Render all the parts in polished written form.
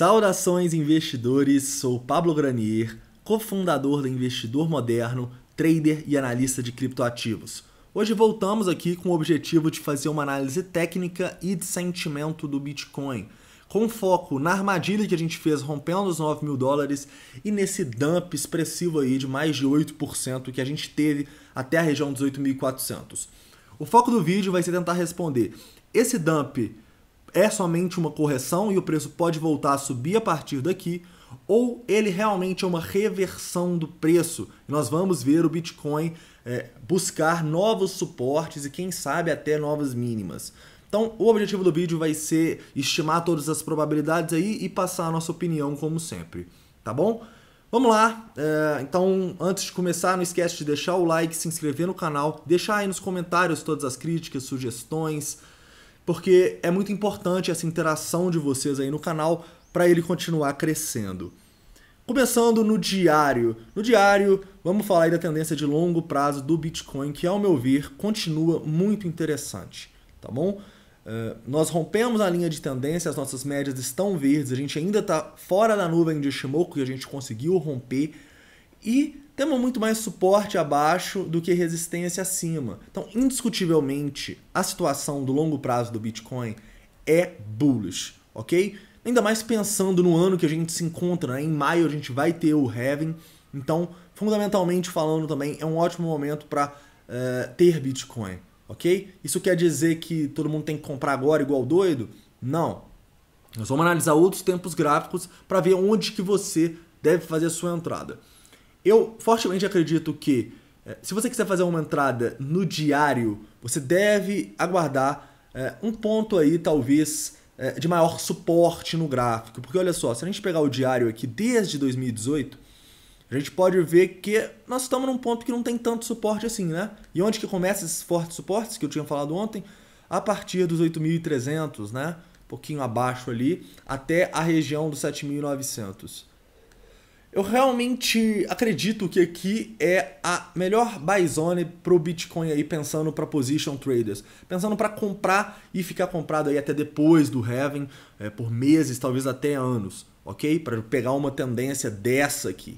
Saudações investidores, sou Pablo Granier, cofundador da Investidor Moderno, trader e analista de criptoativos. Hoje voltamos aqui com o objetivo de fazer uma análise técnica e de sentimento do Bitcoin, com foco na armadilha que a gente fez rompendo os $9.000 e nesse dump expressivo aí de mais de 8% que a gente teve até a região dos 8.400. O foco do vídeo vai ser tentar responder: esse dump é somente uma correção e o preço pode voltar a subir a partir daqui, ou ele realmente é uma reversão do preço? Nós vamos ver o Bitcoin buscar novos suportes e quem sabe até novas mínimas. Então o objetivo do vídeo vai ser estimar todas as probabilidades aí e passar a nossa opinião como sempre, tá bom? Vamos lá, então antes de começar não esquece de deixar o like, se inscrever no canal, deixar aí nos comentários todas as críticas, sugestões, porque é muito importante essa interação de vocês aí no canal para ele continuar crescendo. Começando no diário. No diário, vamos falar aí da tendência de longo prazo do Bitcoin, que ao meu ver continua muito interessante, tá bom? Nós rompemos a linha de tendência, as nossas médias estão verdes, a gente ainda está fora da nuvem de Ishimoku que a gente conseguiu romper e temos muito mais suporte abaixo do que resistência acima. Então, indiscutivelmente, a situação do longo prazo do Bitcoin é bullish, ok? Ainda mais pensando no ano que a gente se encontra, né? Em maio a gente vai ter o halving, então, fundamentalmente falando também, é um ótimo momento para ter Bitcoin, ok? Isso quer dizer que todo mundo tem que comprar agora igual doido? Não. Nós vamos analisar outros tempos gráficos para ver onde que você deve fazer a sua entrada. Eu fortemente acredito que, se você quiser fazer uma entrada no diário, você deve aguardar um ponto aí, talvez, de maior suporte no gráfico. Porque olha só, se a gente pegar o diário aqui desde 2018, a gente pode ver que nós estamos num ponto que não tem tanto suporte assim, né? E onde que começa esses fortes suportes que eu tinha falado ontem? A partir dos 8.300, né? Um pouquinho abaixo ali, até a região dos 7.900. Eu realmente acredito que aqui é a melhor buy zone para o Bitcoin aí, pensando para position traders, pensando para comprar e ficar comprado aí até depois do halving, por meses, talvez até anos, ok? Para pegar uma tendência dessa aqui.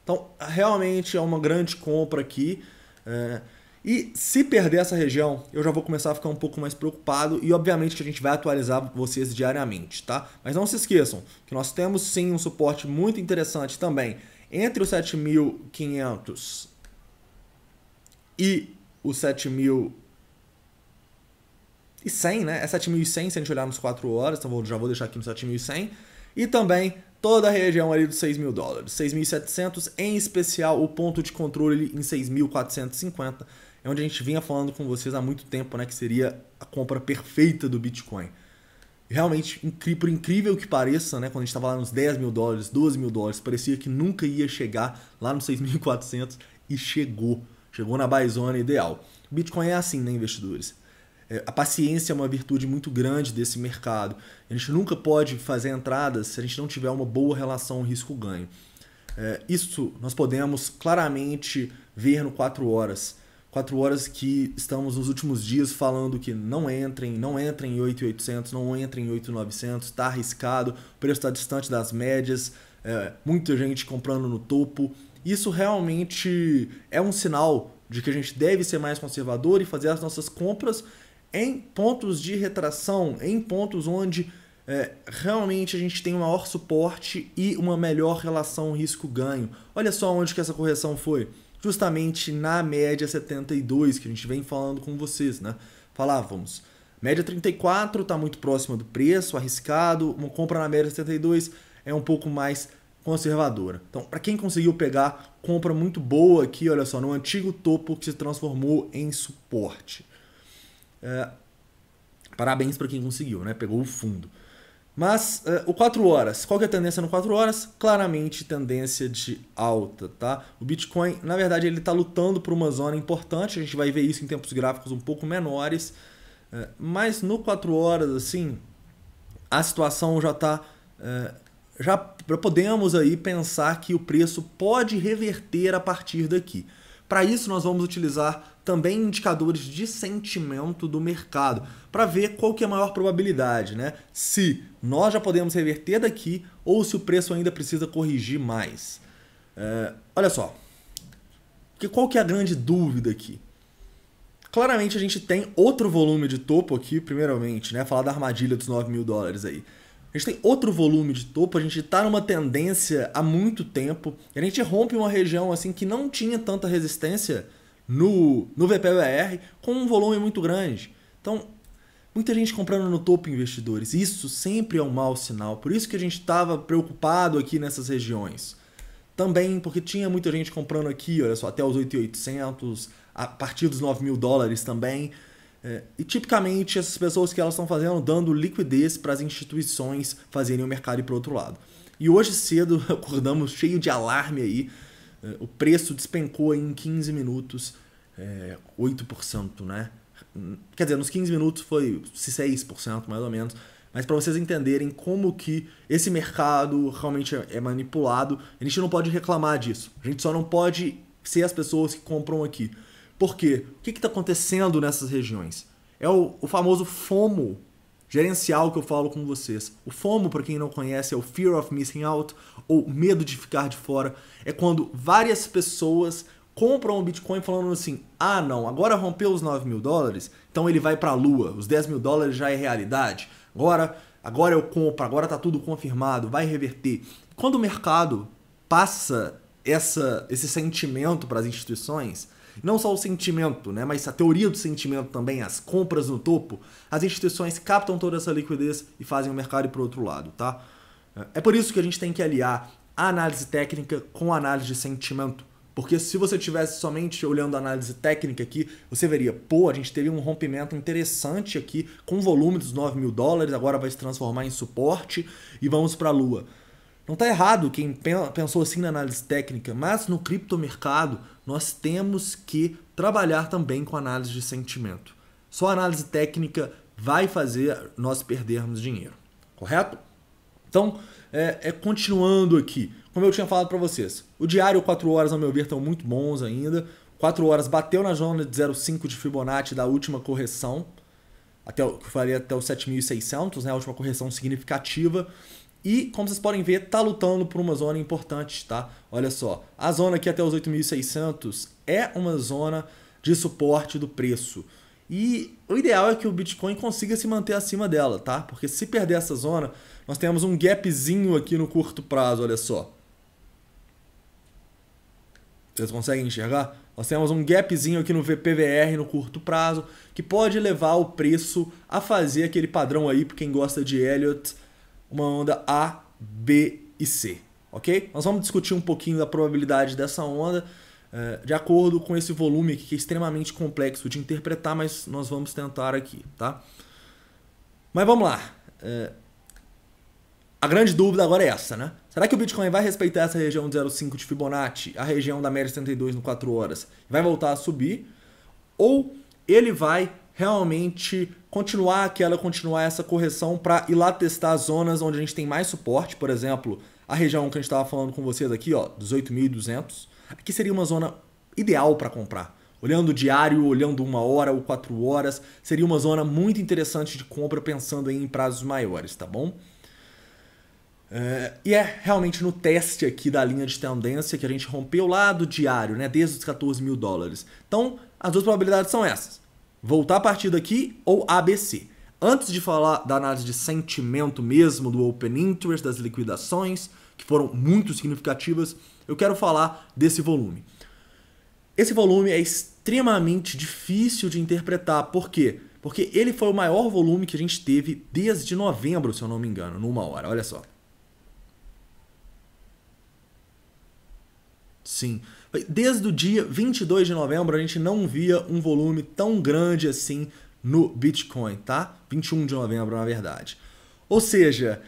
Então, realmente é uma grande compra aqui. E se perder essa região, eu já vou começar a ficar um pouco mais preocupado e obviamente que a gente vai atualizar vocês diariamente, tá? Mas não se esqueçam que nós temos sim um suporte muito interessante também entre os 7.500 e os 7.100, né? É 7.100 se a gente olhar nos 4 horas, então já vou deixar aqui no 7.100. E também toda a região ali dos $6.000, 6.700, em especial o ponto de controle em 6.450, é onde a gente vinha falando com vocês há muito tempo, né, que seria a compra perfeita do Bitcoin. Realmente, por incrível que pareça, né, quando a gente estava lá nos $10.000, $12.000, parecia que nunca ia chegar lá nos 6.400 e chegou na buy zone ideal. O Bitcoin é assim, né, investidores? A paciência é uma virtude muito grande desse mercado. A gente nunca pode fazer entradas se a gente não tiver uma boa relação risco-ganho. Isso nós podemos claramente ver no 4 horas. 4 horas que estamos nos últimos dias falando que não entrem em 8.800, não entrem em 8.900, está arriscado, o preço está distante das médias, muita gente comprando no topo. Isso realmente é um sinal de que a gente deve ser mais conservador e fazer as nossas compras em pontos de retração, em pontos onde realmente a gente tem um maior suporte e uma melhor relação risco-ganho. Olha só onde que essa correção foi. Justamente na média 72, que a gente vem falando com vocês, né? Falávamos, média 34 está muito próxima do preço, arriscado, uma compra na média 72 é um pouco mais conservadora. Então, para quem conseguiu pegar, compra muito boa aqui, olha só, no antigo topo que se transformou em suporte. Parabéns para quem conseguiu, né? Pegou o fundo. Mas o 4 horas, qual que é a tendência no 4 horas? Claramente tendência de alta, tá? O Bitcoin, na verdade, ele está lutando por uma zona importante, a gente vai ver isso em tempos gráficos um pouco menores, mas no 4 horas, assim, a situação já está... já podemos aí pensar que o preço pode reverter a partir daqui. Para isso, nós vamos utilizar também indicadores de sentimento do mercado, para ver qual que é a maior probabilidade, né? Se nós já podemos reverter daqui ou se o preço ainda precisa corrigir mais. Olha só, qual que é a grande dúvida aqui? Claramente a gente tem outro volume de topo aqui, primeiramente, né? Falar da armadilha dos 9 mil dólares aí. A gente tem outro volume de topo, a gente está numa tendência há muito tempo, e a gente rompe uma região assim que não tinha tanta resistência no VPVR com um volume muito grande. Então, muita gente comprando no topo, investidores. Isso sempre é um mau sinal, por isso que a gente estava preocupado aqui nessas regiões. Também porque tinha muita gente comprando aqui, olha só, até os 8.800, a partir dos 9 mil dólares também. E tipicamente essas pessoas que elas estão fazendo, dando liquidez para as instituições fazerem o mercado ir para o outro lado. E hoje cedo acordamos cheio de alarme aí, o preço despencou em 15 minutos, 8%, né? Quer dizer, nos 15 minutos foi 6% mais ou menos, mas para vocês entenderem como que esse mercado realmente é manipulado, a gente não pode reclamar disso, a gente só não pode ser as pessoas que compram aqui. Por quê? O que está acontecendo nessas regiões? É o famoso FOMO gerencial que eu falo com vocês. O FOMO, para quem não conhece, é o Fear of Missing Out, ou medo de ficar de fora. É quando várias pessoas compram o Bitcoin falando assim, ah não, agora rompeu os 9 mil dólares, então ele vai para a lua, os 10 mil dólares já é realidade. Agora eu compro, agora está tudo confirmado, vai reverter. Quando o mercado passa esse sentimento para as instituições, não só o sentimento, né, mas a teoria do sentimento também, as compras no topo, as instituições captam toda essa liquidez e fazem o mercado ir para o outro lado, tá? É por isso que a gente tem que aliar a análise técnica com a análise de sentimento. Porque se você estivesse somente olhando a análise técnica aqui, você veria, pô, a gente teve um rompimento interessante aqui com o volume dos 9 mil dólares, agora vai se transformar em suporte e vamos para a lua. Não está errado quem pensou assim na análise técnica, mas no criptomercado nós temos que trabalhar também com análise de sentimento. Só a análise técnica vai fazer nós perdermos dinheiro, correto? Então, continuando aqui, como eu tinha falado para vocês, o diário 4 horas, ao meu ver, estão muito bons ainda. 4 horas bateu na zona de 0,5 de Fibonacci da última correção, que eu falei até os 7.600, né, a última correção significativa. E, como vocês podem ver, está lutando por uma zona importante, tá? Olha só, a zona aqui até os 8.600 é uma zona de suporte do preço. E o ideal é que o Bitcoin consiga se manter acima dela, tá? Porque se perder essa zona, nós temos um gapzinho aqui no curto prazo, olha só. Vocês conseguem enxergar? Nós temos um gapzinho aqui no VPVR no curto prazo, que pode levar o preço a fazer aquele padrão aí, para quem gosta de Elliott, uma onda A, B e C, ok? Nós vamos discutir um pouquinho da probabilidade dessa onda de acordo com esse volume aqui, que é extremamente complexo de interpretar, mas nós vamos tentar aqui, tá? Mas vamos lá. A grande dúvida agora é essa, né? Será que o Bitcoin vai respeitar essa região de 0,5 de Fibonacci, a região da média 72 no 4 horas, vai voltar a subir? Ou ele vai realmente continuar essa correção para ir lá testar as zonas onde a gente tem mais suporte, por exemplo, a região que a gente estava falando com vocês aqui, ó, 18.200, aqui seria uma zona ideal para comprar. Olhando o diário, olhando 1 hora ou 4 horas, seria uma zona muito interessante de compra pensando em prazos maiores, tá bom? E é realmente no teste aqui da linha de tendência que a gente rompeu lá do diário, né, desde os 14 mil dólares. Então, as duas probabilidades são essas. Voltar a partir daqui ou ABC. Antes de falar da análise de sentimento mesmo, do Open Interest, das liquidações, que foram muito significativas, eu quero falar desse volume. Esse volume é extremamente difícil de interpretar. Por quê? Porque ele foi o maior volume que a gente teve desde novembro, se eu não me engano, numa hora. Olha só. Sim. Desde o dia 22 de novembro a gente não via um volume tão grande assim no Bitcoin, tá? 21 de novembro, na verdade. Ou seja,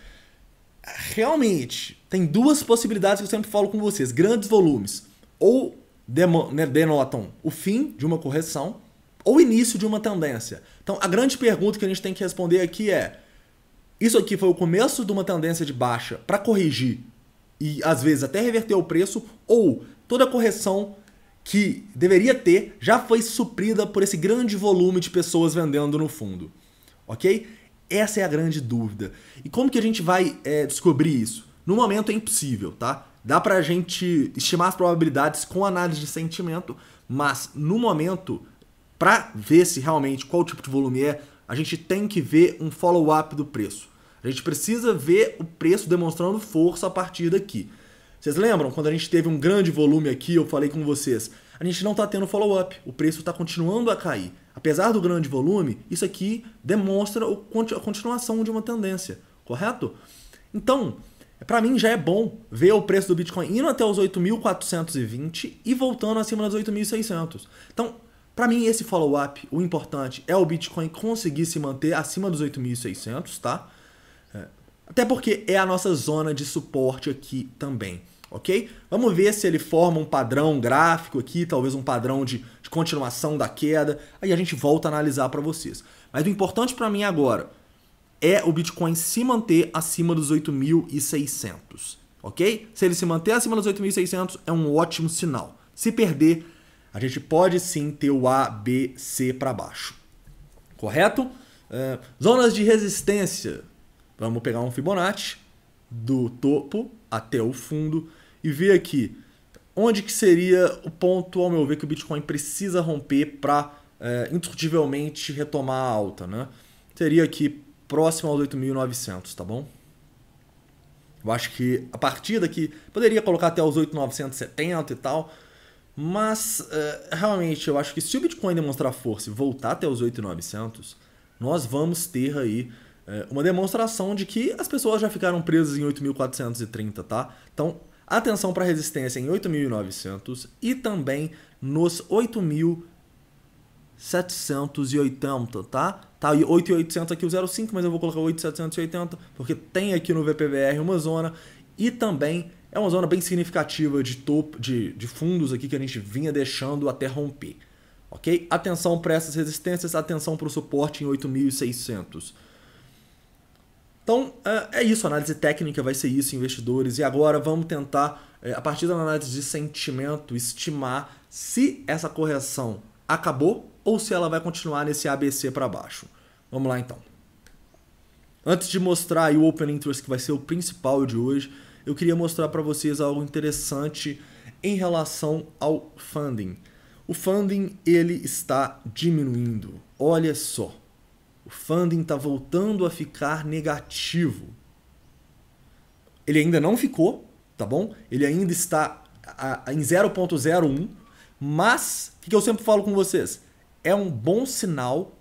realmente, tem duas possibilidades que eu sempre falo com vocês. Grandes volumes. Ou denotam o fim de uma correção ou o início de uma tendência. Então, a grande pergunta que a gente tem que responder aqui é: isso aqui foi o começo de uma tendência de baixa para corrigir e, às vezes, até reverter o preço, ou toda correção que deveria ter já foi suprida por esse grande volume de pessoas vendendo no fundo, ok? Essa é a grande dúvida. E como que a gente vai descobrir isso? No momento é impossível, tá? Dá pra gente estimar as probabilidades com análise de sentimento, mas no momento, para ver se realmente qual tipo de volume é, a gente tem que ver um follow-up do preço. A gente precisa ver o preço demonstrando força a partir daqui. Vocês lembram quando a gente teve um grande volume aqui, eu falei com vocês, a gente não está tendo follow-up, o preço está continuando a cair. Apesar do grande volume, isso aqui demonstra a continuação de uma tendência, correto? Então, para mim já é bom ver o preço do Bitcoin indo até os 8.420 e voltando acima dos 8.600. Então, para mim esse follow-up, o importante é o Bitcoin conseguir se manter acima dos 8.600, tá? Até porque é a nossa zona de suporte aqui também, ok? Vamos ver se ele forma um padrão gráfico aqui, talvez um padrão de continuação da queda, aí a gente volta a analisar para vocês. Mas o importante para mim agora é o Bitcoin se manter acima dos 8.600, ok? Se ele se manter acima dos 8.600 é um ótimo sinal. Se perder, a gente pode sim ter o A, B, C para baixo, correto? Zonas de resistência. Vamos pegar um Fibonacci do topo até o fundo e ver aqui onde que seria o ponto, ao meu ver, que o Bitcoin precisa romper para indiscutivelmente retomar a alta, né? Seria aqui próximo aos 8.900, tá bom? Eu acho que a partir daqui poderia colocar até os 8.970 e tal, mas realmente eu acho que se o Bitcoin demonstrar força e voltar até os 8.900, nós vamos ter aí uma demonstração de que as pessoas já ficaram presas em 8.430, tá? Então, atenção para a resistência em 8.900 e também nos 8.780, tá? Tá 8.800 aqui o 0,5, mas eu vou colocar 8.780 porque tem aqui no VPVR uma zona e também é uma zona bem significativa de topo de fundos aqui que a gente vinha deixando até romper, ok? Atenção para essas resistências, atenção para o suporte em 8.600. Então, é isso, a análise técnica vai ser isso, investidores. E agora vamos tentar, a partir da análise de sentimento, estimar se essa correção acabou ou se ela vai continuar nesse ABC para baixo. Vamos lá, então. Antes de mostrar aí o Open Interest, que vai ser o principal de hoje, eu queria mostrar para vocês algo interessante em relação ao funding. O funding, ele está diminuindo. Olha só. O funding está voltando a ficar negativo. Ele ainda não ficou, tá bom? Ele ainda está em 0.01, mas o que eu sempre falo com vocês? É um bom sinal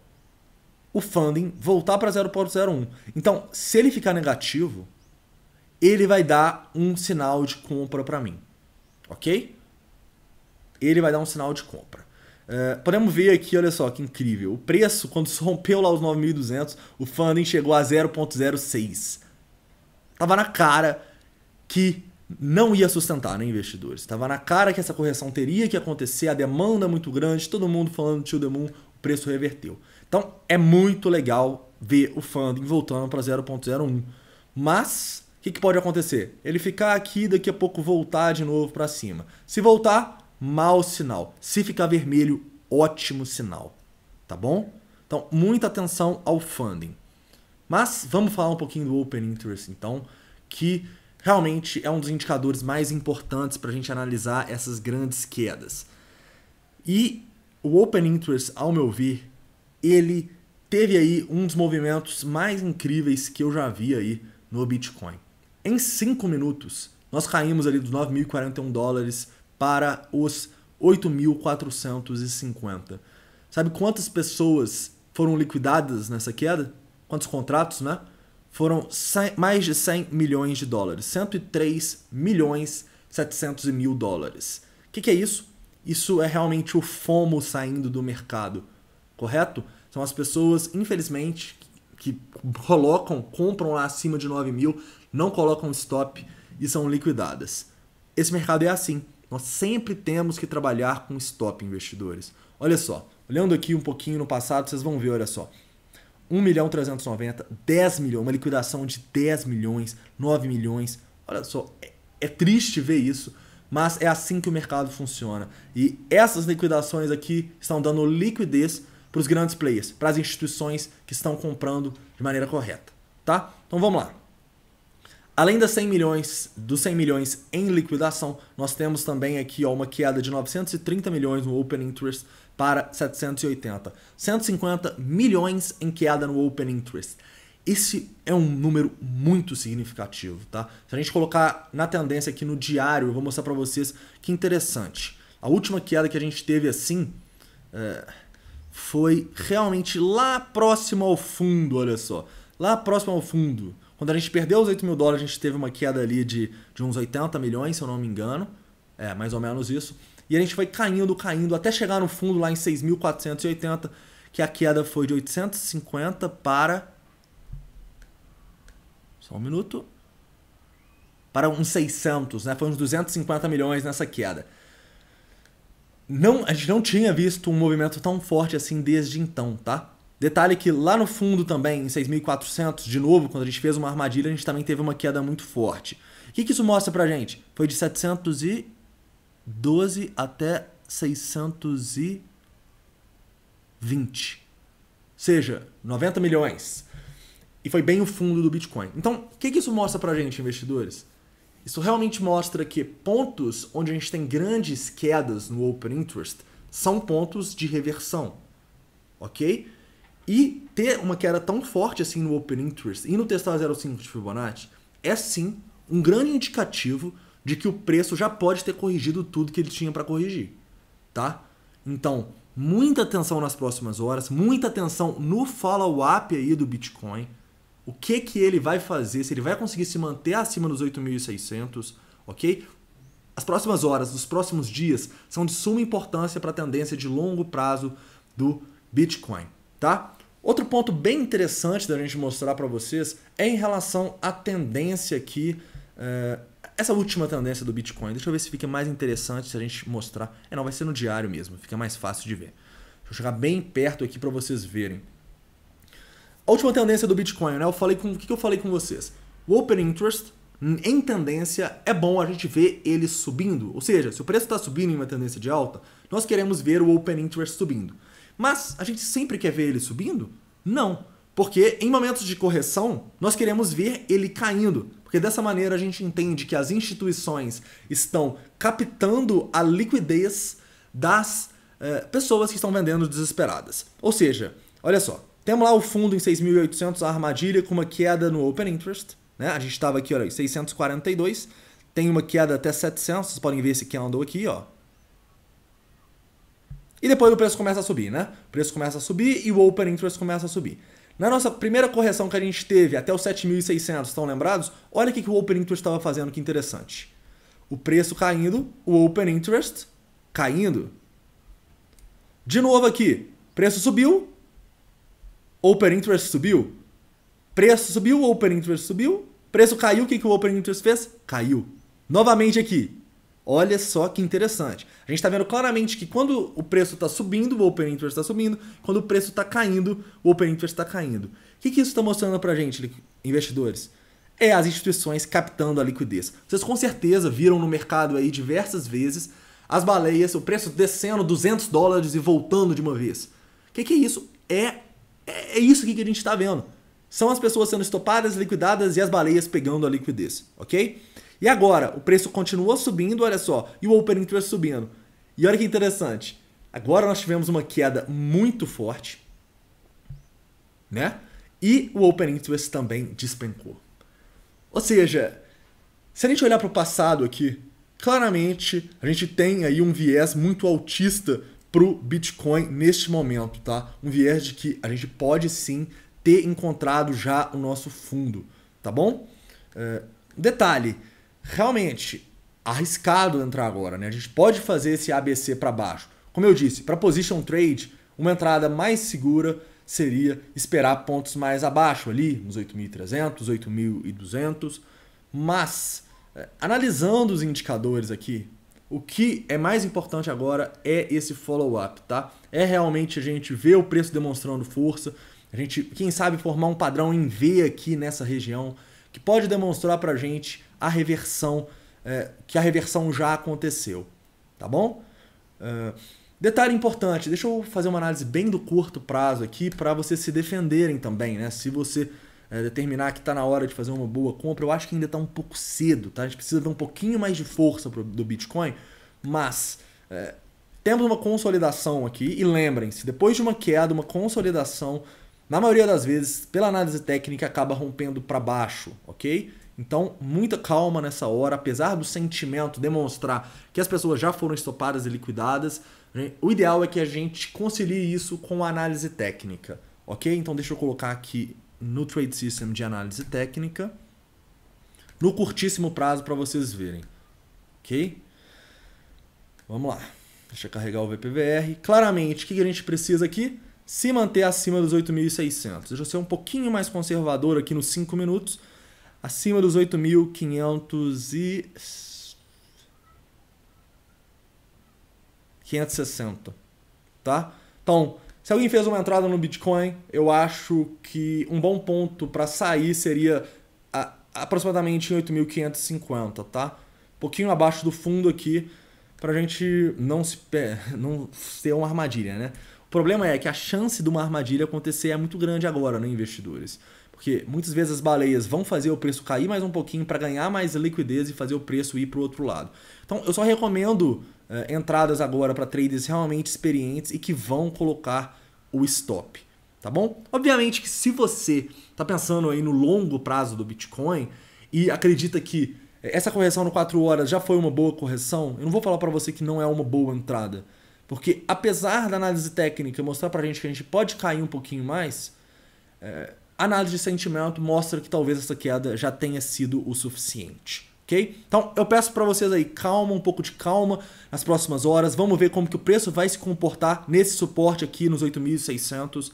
o funding voltar para 0.01. Então, se ele ficar negativo, ele vai dar um sinal de compra para mim, ok? Ele vai dar um sinal de compra. Podemos ver aqui, olha só que incrível. O preço, quando rompeu lá os 9.200, o funding chegou a 0.06. Tava na cara que não ia sustentar, né, investidores? Tava na cara que essa correção teria que acontecer, a demanda muito grande, todo mundo falando to the moon, o preço reverteu. Então, é muito legal ver o funding voltando para 0.01. Mas, o que pode acontecer? Ele ficar aqui, daqui a pouco voltar de novo para cima. Se voltar, mau sinal. Se ficar vermelho, ótimo sinal. Tá bom? Então, muita atenção ao funding. Mas vamos falar um pouquinho do Open Interest, então, que realmente é um dos indicadores mais importantes para a gente analisar essas grandes quedas. E o Open Interest, ao meu ver, ele teve aí um dos movimentos mais incríveis que eu já vi aí no Bitcoin. Em 5 minutos, nós caímos ali dos 9.041 dólares para os 8.450. Sabe quantas pessoas foram liquidadas nessa queda? Quantos contratos, né? Foram mais de 100 milhões de dólares. 103 milhões 700 mil dólares. O que é isso? Isso é realmente o FOMO saindo do mercado, correto? São as pessoas, infelizmente, que compram lá acima de 9 mil, não colocam stop e são liquidadas. Esse mercado é assim. Nós sempre temos que trabalhar com stop, investidores. Olha só, olhando aqui um pouquinho no passado, vocês vão ver, olha só. 1.390.000, 10 milhões, uma liquidação de 10 milhões, 9 milhões. Olha só, é triste ver isso, mas é assim que o mercado funciona. E essas liquidações aqui estão dando liquidez para os grandes players, para as instituições que estão comprando de maneira correta, tá? Então vamos lá. Além dos 100 milhões em liquidação, nós temos também aqui uma queda de 930 milhões no Open Interest para 780. 150 milhões em queda no Open Interest. Esse é um número muito significativo, tá? Se a gente colocar na tendência aqui no diário, eu vou mostrar para vocês que interessante. A última queda que a gente teve assim foi realmente lá próximo ao fundo, olha só. Lá próximo ao fundo. Quando a gente perdeu os 8 mil dólares, a gente teve uma queda ali de uns 80 milhões, se eu não me engano. É, mais ou menos isso. E a gente foi caindo, até chegar no fundo lá em 6.480, que a queda foi de 850 para... Só um minuto. Para uns 600, né? Foi uns 250 milhões nessa queda. A gente não tinha visto um movimento tão forte assim desde então, tá? Detalhe que lá no fundo também, em 6.400, de novo, quando a gente fez uma armadilha, a gente também teve uma queda muito forte. O que isso mostra pra gente? Foi de 712 até 620. Ou seja, 90 milhões. E foi bem o fundo do Bitcoin. Então, o que isso mostra pra gente, investidores? Isso realmente mostra que pontos onde a gente tem grandes quedas no Open Interest são pontos de reversão, ok? E ter uma queda tão forte assim no Open Interest e no testar 0,5 de Fibonacci é sim um grande indicativo de que o preço já pode ter corrigido tudo que ele tinha para corrigir, tá? Então, muita atenção nas próximas horas, muita atenção no follow-up aí do Bitcoin. O que ele vai fazer, se ele vai conseguir se manter acima dos 8.600, ok? As próximas horas, os próximos dias são de suma importância para a tendência de longo prazo do Bitcoin, tá? Outro ponto bem interessante da gente mostrar para vocês é em relação à tendência aqui, essa última tendência do Bitcoin. Deixa eu ver se fica mais interessante se a gente mostrar. Não, vai ser no diário mesmo, fica mais fácil de ver. Deixa eu chegar bem perto aqui para vocês verem. A última tendência do Bitcoin, né? O que eu falei com vocês? O Open Interest, em tendência, é bom a gente ver ele subindo. Ou seja, se o preço está subindo em uma tendência de alta, nós queremos ver o Open Interest subindo. Mas a gente sempre quer ver ele subindo? Não. Porque em momentos de correção, nós queremos ver ele caindo. Porque dessa maneira a gente entende que as instituições estão captando a liquidez das pessoas que estão vendendo desesperadas. Ou seja, olha só. Temos lá o fundo em 6.800, a armadilha com uma queda no Open Interest, né? A gente estava aqui, olha, em 642, tem uma queda até 700, vocês podem ver esse candle aqui, ó. E depois o preço começa a subir, né? O preço começa a subir e o Open Interest começa a subir. Na nossa primeira correção que a gente teve até os 7.600, estão lembrados? Olha o que o Open Interest estava fazendo, que interessante. O preço caindo, o Open Interest caindo. De novo aqui, preço subiu, Open Interest subiu, preço subiu, Open Interest subiu, preço caiu, o que o Open Interest fez? Caiu. Novamente aqui, olha só que interessante. A gente está vendo claramente que quando o preço está subindo, o Open Interest está subindo, quando o preço está caindo, o Open Interest está caindo. O que isso está mostrando para a gente, investidores? É as instituições captando a liquidez. Vocês com certeza viram no mercado aí diversas vezes as baleias, o preço descendo 200 dólares e voltando de uma vez. O que é isso? É isso aqui que a gente está vendo. São as pessoas sendo estopadas, liquidadas e as baleias pegando a liquidez, ok? E agora, o preço continuou subindo, olha só, e o Open Interest subindo. E olha que interessante. Agora nós tivemos uma queda muito forte, né? E o Open Interest também despencou. Ou seja, se a gente olhar para o passado aqui, claramente a gente tem aí um viés muito altista para o Bitcoin neste momento, tá? Um viés de que a gente pode sim ter encontrado já o nosso fundo, tá bom? Detalhe, realmente arriscado entrar agora, né? A gente pode fazer esse ABC para baixo. Como eu disse, para position trade, uma entrada mais segura seria esperar pontos mais abaixo ali, nos 8.300, 8.200, mas analisando os indicadores aqui, o que é mais importante agora é esse follow-up, tá? É realmente a gente ver o preço demonstrando força, a gente, quem sabe, formar um padrão em V aqui nessa região, que pode demonstrar pra gente a reversão que a reversão já aconteceu, tá bom? Detalhe importante, deixa eu fazer uma análise bem do curto prazo aqui para vocês se defenderem também, né? Se você determinar que está na hora de fazer uma boa compra, eu acho que ainda está um pouco cedo, tá? A gente precisa ver um pouquinho mais de força do Bitcoin, mas temos uma consolidação aqui e lembrem-se, depois de uma queda, uma consolidação, na maioria das vezes, pela análise técnica, acaba rompendo para baixo, ok? Então, muita calma nessa hora, apesar do sentimento demonstrar que as pessoas já foram estopadas e liquidadas, o ideal é que a gente concilie isso com a análise técnica, ok? Então, deixa eu colocar aqui no Trade System de análise técnica, no curtíssimo prazo para vocês verem, ok? Vamos lá, deixa eu carregar o VPVR. Claramente, o que a gente precisa aqui? Se manter acima dos 8.600. Deixa eu ser um pouquinho mais conservador aqui nos 5 minutos. Acima dos 8.560, tá? Então, se alguém fez uma entrada no Bitcoin, eu acho que um bom ponto para sair seria aproximadamente em 8.550, tá? Um pouquinho abaixo do fundo aqui, para a gente não ter uma armadilha, né? O problema é que a chance de uma armadilha acontecer é muito grande agora, né, investidores? Porque muitas vezes as baleias vão fazer o preço cair mais um pouquinho para ganhar mais liquidez e fazer o preço ir para o outro lado. Então eu só recomendo entradas agora para traders realmente experientes e que vão colocar o stop, tá bom? Obviamente que se você está pensando aí no longo prazo do Bitcoin e acredita que essa correção no 4 horas já foi uma boa correção, eu não vou falar para você que não é uma boa entrada. Porque apesar da análise técnica mostrar para a gente que a gente pode cair um pouquinho mais, a análise de sentimento mostra que talvez essa queda já tenha sido o suficiente, ok? Então eu peço para vocês aí calma, um pouco de calma nas próximas horas. Vamos ver como que o preço vai se comportar nesse suporte aqui nos 8.600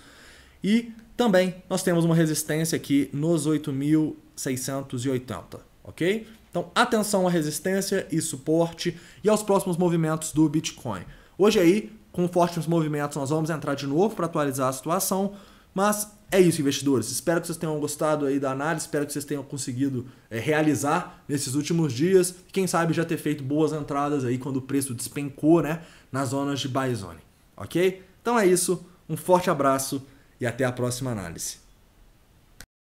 e também nós temos uma resistência aqui nos 8.680, ok? Então atenção à resistência e suporte e aos próximos movimentos do Bitcoin. Hoje aí, com fortes movimentos, nós vamos entrar de novo para atualizar a situação, mas é isso, investidores. Espero que vocês tenham gostado aí da análise, espero que vocês tenham conseguido realizar nesses últimos dias e quem sabe já ter feito boas entradas aí quando o preço despencou, né, nas zonas de buy zone, ok? Então é isso, um forte abraço e até a próxima análise.